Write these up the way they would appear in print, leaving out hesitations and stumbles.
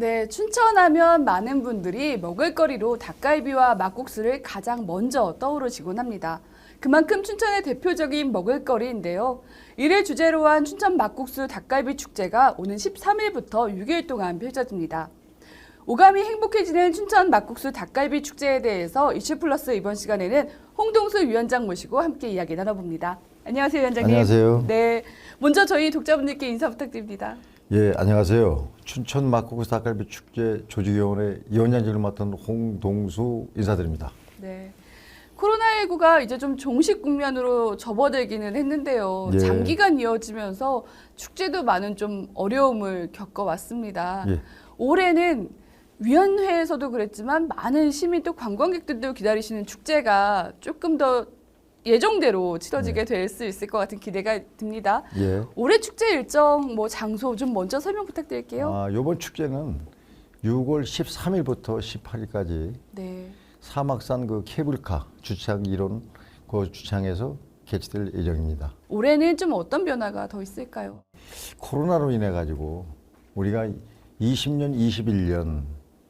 네, 춘천하면 많은 분들이 먹을거리로 닭갈비와 막국수를 가장 먼저 떠오르시곤 합니다. 그만큼 춘천의 대표적인 먹을거리인데요. 이를 주제로 한 춘천 막국수 닭갈비 축제가 오는 13일부터 6일 동안 펼쳐집니다. 오감이 행복해지는 춘천 막국수 닭갈비 축제에 대해서 이슈플러스 이번 시간에는 홍동수 위원장 모시고 함께 이야기 나눠봅니다. 안녕하세요, 위원장님. 안녕하세요. 네, 먼저 저희 독자분들께 인사 부탁드립니다. 예, 안녕하세요. 춘천 막국수 닭갈비 축제 조직위원회 위원장직을 맡은 홍동수 인사드립니다. 네. 코로나19가 이제 좀 종식 국면으로 접어들기는 했는데요. 예. 장기간 이어지면서 축제도 많은 좀 어려움을 겪어왔습니다. 예. 올해는 위원회에서도 그랬지만 많은 시민 또 관광객들도 기다리시는 축제가 조금 더 예정대로 치러지게 될 수 있을 것 같은 기대가 듭니다. 예. 올해 축제 일정, 장소 좀 먼저 설명 부탁드릴게요. 이번 축제는 6월 13일부터 18일까지 네. 사막산 그 케이블카 주차장 이론 그 주차장에서 개최될 예정입니다. 올해는 좀 어떤 변화가 더 있을까요? 코로나로 인해 가지고 우리가 20년, 21년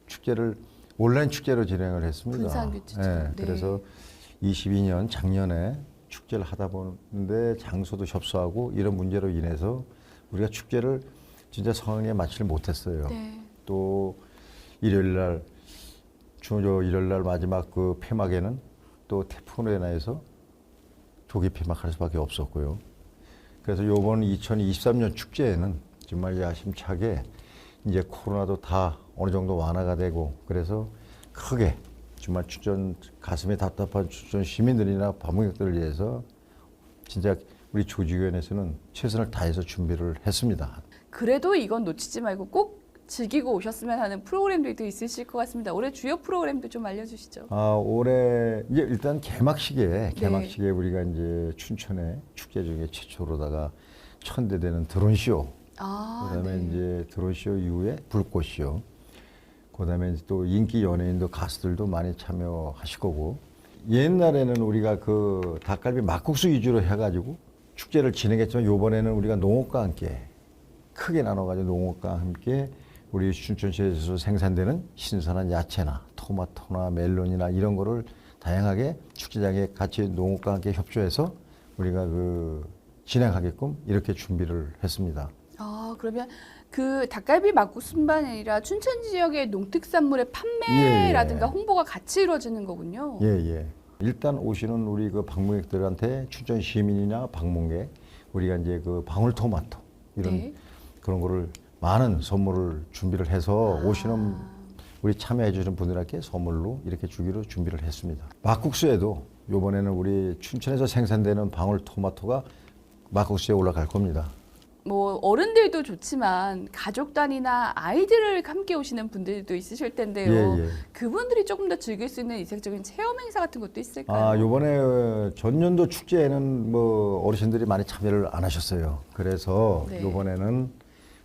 축제를 온라인 축제로 진행을 했습니다. 분산규칙. 예, 네. 그래서 22년 작년에 축제를 하다 보는데 장소도 협소하고 이런 문제로 인해서 우리가 축제를 진짜 성황리에 마치를 못했어요. 네. 또 일요일 날 일요일 날 마지막 그 폐막에는 또 태풍으로 인해서 조기 폐막할 수밖에 없었고요. 그래서 이번 2023년 축제에는 정말 야심차게 이제 코로나도 다 어느 정도 완화가 되고 그래서 크게 정말 춘천 가슴에 답답한 춘천 시민들이나 방문객들을 위해서 진짜 우리 조직위원회에서는 최선을 다해서 준비를 했습니다. 그래도 이건 놓치지 말고 꼭 즐기고 오셨으면 하는 프로그램들도 있으실 것 같습니다. 올해 주요 프로그램도 좀 알려주시죠. 올해 이제 일단 개막식에 우리가 이제 춘천의 축제 중에 최초로다가 천대되는 드론쇼, 그다음에 네. 이제 드론쇼 이후에 불꽃쇼, 그다음에 또 인기 연예인도 가수들도 많이 참여하실 거고 옛날에는 우리가 그 닭갈비 막국수 위주로 해가지고 축제를 진행했지만 이번에는 우리가 농업과 함께 크게 나눠가지고 농업과 함께 우리 춘천시에서 생산되는 신선한 야채나 토마토나 멜론이나 이런 거를 다양하게 축제장에 같이 농업과 함께 협조해서 우리가 그 진행하게끔 이렇게 준비를 했습니다. 그러면 그 닭갈비 막국수뿐만 아니라 춘천 지역의 농특산물의 판매라든가 홍보가 같이 이루어지는 거군요. 예. 일단 오시는 우리 그 방문객들한테 춘천 시민이나 방문객 우리가 이제 그 방울토마토 이런 네. 그런 거를 많은 선물을 준비를 해서 오시는 우리 참여해 주시는 분들에게 선물로 이렇게 주기로 준비를 했습니다. 막국수에도 이번에는 우리 춘천에서 생산되는 방울토마토가 막국수에 올라갈 겁니다. 어른들도 좋지만 가족 단위나 아이들을 함께 오시는 분들도 있으실 텐데요. 예. 그분들이 조금 더 즐길 수 있는 이색적인 체험 행사 같은 것도 있을까요? 이번에 전년도 축제에는 어르신들이 많이 참여를 안 하셨어요. 그래서 네. 이번에는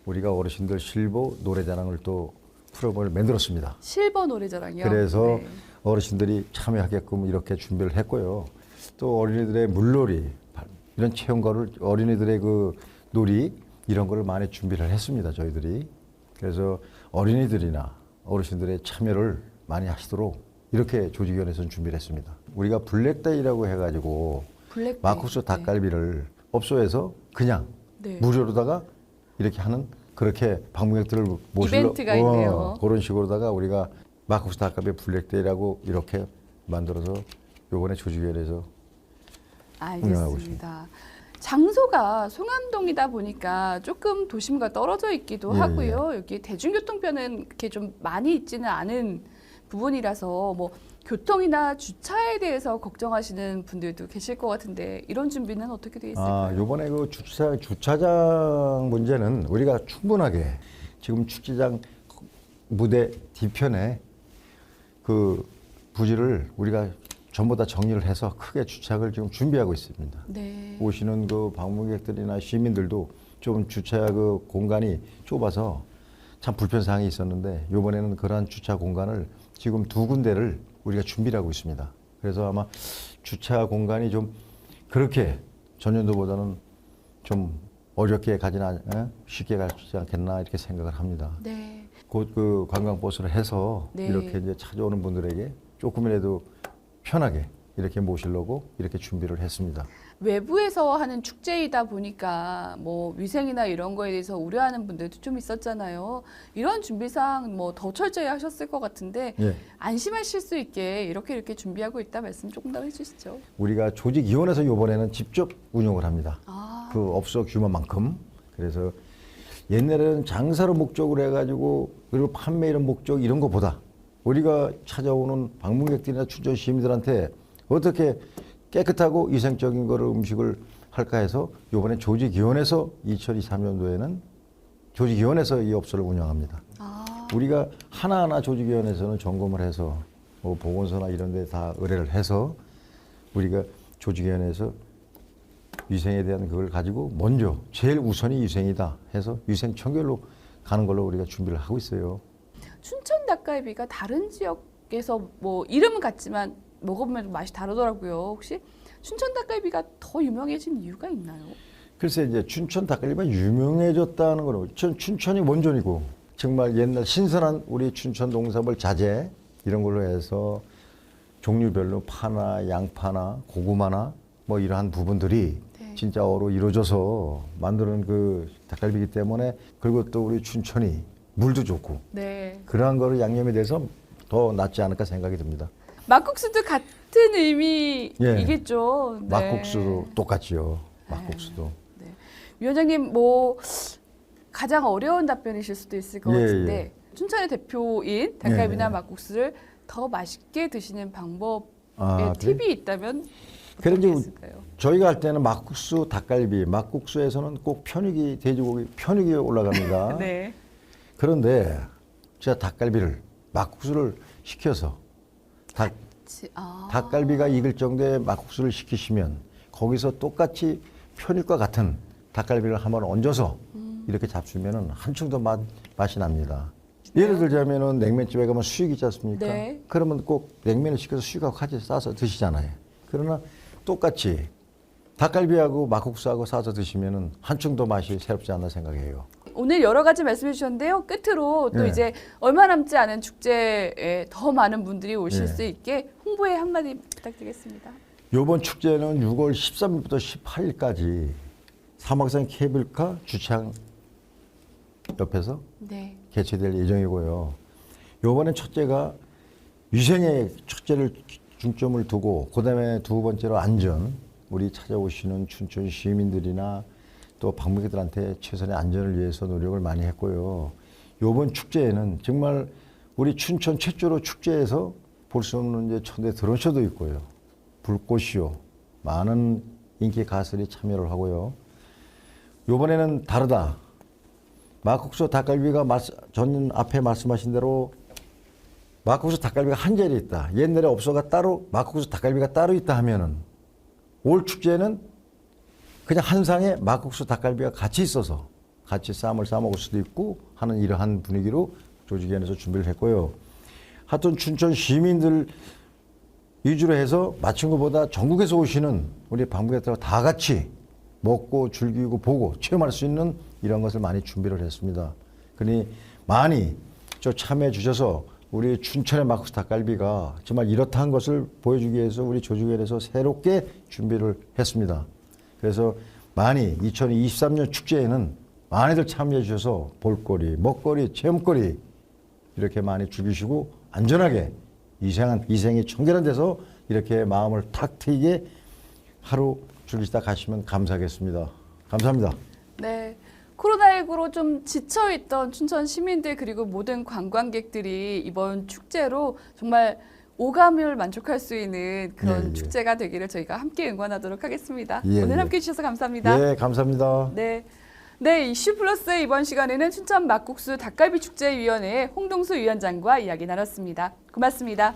우리가 어르신들 실버 노래자랑을 또 프로그램을 만들었습니다. 실버 노래자랑이요? 그래서 네. 어르신들이 참여하게끔 이렇게 준비를 했고요. 또 어린이들의 물놀이 이런 체험과를 어린이들의 그 놀이 이런 거를 많이 준비를 했습니다. 저희들이. 그래서 어린이들이나 어르신들의 참여를 많이 하시도록 이렇게 조직위원회에서는 준비를 했습니다. 우리가 블랙데이라고 해가지고 블랙데이. 막국수 닭갈비를 업소에서 그냥 네. 무료로다가 이렇게 하는 그렇게 방문객들을 모시려 이벤트가 있네요. 그런 식으로다가 우리가 막국수 닭갈비 블랙데이라고 이렇게 만들어서 요번에 조직위원회에서 운영하고 있습니다. 알겠습니다. 장소가 송암동이다 보니까 조금 도심과 떨어져 있기도 예, 하고요. 여기 대중교통편은 이렇게 좀 많이 있지는 않은 부분이라서 교통이나 주차에 대해서 걱정하시는 분들도 계실 것 같은데 이런 준비는 어떻게 되어 있을까요? 요번에 그 주차장 문제는 우리가 충분하게 지금 축제장 무대 뒤편에 그 부지를 우리가 전부 다 정리를 해서 크게 주차장을 지금 준비하고 있습니다. 네. 오시는 그 방문객들이나 시민들도 좀 주차 그 공간이 좁아서 참 불편사항이 있었는데 이번에는 그러한 주차 공간을 지금 2군데를 우리가 준비를 하고 있습니다. 그래서 아마 주차 공간이 좀 그렇게 전년도보다는 좀 어렵게 가지나 쉽게 가지 않겠나 이렇게 생각을 합니다. 네. 곧 그 관광버스를 해서 네. 이렇게 이제 찾아오는 분들에게 조금이라도 편하게 이렇게 모시려고 이렇게 준비를 했습니다. 외부에서 하는 축제이다 보니까 뭐 위생이나 이런 거에 대해서 우려하는 분들도 좀 있었잖아요. 이런 준비상 뭐 더 철저히 하셨을 것 같은데 예. 안심하실 수 있게 이렇게 준비하고 있다 말씀 조금 더 해주시죠. 우리가 조직위원회에서 이번에는 직접 운영을 합니다. 아, 그 업소 규모만큼. 그래서 옛날에는 장사로 목적으로 해가지고 그리고 판매 이런 목적 이런 거보다 우리가 찾아오는 방문객들이나 춘천 시민들한테 어떻게 깨끗하고 위생적인 거를 음식을 할까 해서 이번에 조직위원회에서 2023년도에는 조직위원회에서 이 업소를 운영합니다. 아, 우리가 하나하나 조직위원회에서는 점검을 해서 뭐 보건소나 이런 데 다 의뢰를 해서 우리가 조직위원회에서 위생에 대한 그걸 가지고 먼저 제일 우선이 위생이다 해서 위생 청결로 가는 걸로 우리가 준비를 하고 있어요. 춘천 닭갈비가 다른 지역에서 뭐 이름은 같지만 먹어보면 좀 맛이 다르더라고요. 혹시 춘천 닭갈비가 더 유명해진 이유가 있나요? 글쎄 이제 춘천 닭갈비가 유명해졌다는 거는 춘천이 원존이고 정말 옛날 신선한 우리 춘천 농산물 자재 이런 걸로 해서 종류별로 파나 양파나 고구마나 뭐 이러한 부분들이 네. 진짜 어로 이루어져서 만드는 그 닭갈비이기 때문에 그리고 또 우리 춘천이 물도 좋고 네. 그러한 거를 양념에 대해서 더 낫지 않을까 생각이 듭니다. 막국수도 같은 의미이겠죠. 네. 막국수도 똑같지요. 막국수도. 네. 위원장님 뭐 가장 어려운 답변이실 수도 있을 것 예, 같은데 예. 춘천의 대표인 닭갈비나 예, 예. 막국수를 더 맛있게 드시는 방법의 아, 그래? 팁이 있다면 그래, 어떤 게 이제 있을까요? 저희가 할 때는 막국수, 닭갈비, 막국수에서는 꼭 편육이 돼지고기 편육이 올라갑니다. 네. 그런데 제가 닭갈비를 막국수를 시켜서 닭갈비가 익을 정도의 막국수를 시키시면 거기서 똑같이 편육과 같은 닭갈비를 한번 얹어서 이렇게 잡수면은 한층 더 맛이 납니다. 예를 들자면은 냉면집에 가면 수육 있지 않습니까? 네. 그러면 꼭 냉면을 시켜서 수육하고 같이 싸서 드시잖아요. 그러나 똑같이 닭갈비하고 막국수하고 싸서 드시면은 한층 더 맛이 새롭지 않나 생각해요. 오늘 여러 가지 말씀해 주셨는데요. 끝으로 또 네. 이제 얼마 남지 않은 축제에 더 많은 분들이 오실 네. 수 있게 홍보에 한마디 부탁드리겠습니다. 이번 축제는 6월 13일부터 18일까지 사막산 케이블카 주차장 옆에서 네. 개최될 예정이고요. 이번엔 첫째가 위생에 첫째를 중점을 두고 그다음에 두 번째로 안전, 우리 찾아오시는 춘천 시민들이나 또 방문객들한테 최선의 안전을 위해서 노력을 많이 했고요. 이번 축제에는 정말 우리 춘천 최초로 축제에서 볼 수 없는 이제 천대 드론쇼도 있고요. 불꽃쇼, 많은 인기 가수들이 참여를 하고요. 이번에는 다르다. 막국수 닭갈비가 전 앞에 말씀하신 대로 막국수 닭갈비가 한 자리에 있다. 옛날에 업소가 따로 막국수 닭갈비가 따로 있다 하면은 올 축제는 그냥 한 상에 막국수 닭갈비가 같이 있어서 같이 쌈을 싸 먹을 수도 있고 하는 이러한 분위기로 조직위원회에서 준비를 했고요. 하여튼 춘천 시민들 위주로 해서 마친 것보다 전국에서 오시는 우리 방문객들과 다 같이 먹고 즐기고 보고 체험할 수 있는 이런 것을 많이 준비를 했습니다. 그러니 많이 참여해 주셔서 우리 춘천의 막국수 닭갈비가 정말 이렇다는 것을 보여주기 위해서 우리 조직위원회에서 새롭게 준비를 했습니다. 그래서 많이 2023년 축제에는 많이들 참여해 주셔서 볼거리, 먹거리, 체험거리 이렇게 많이 즐기시고 안전하게 위생이 청결한 데서 이렇게 마음을 탁 트이게 하루 즐기시다 가시면 감사하겠습니다. 감사합니다. 네. 코로나19로 좀 지쳐있던 춘천 시민들 그리고 모든 관광객들이 이번 축제로 정말 오감을 만족할 수 있는 그런 예, 예. 축제가 되기를 저희가 함께 응원하도록 하겠습니다. 예, 오늘 예. 함께 해주셔서 감사합니다. 네, 감사합니다. 네. 네, 이슈 플러스의 이번 시간에는 춘천 막국수 닭갈비 축제위원회의 홍동수 위원장과 이야기 나눴습니다. 고맙습니다.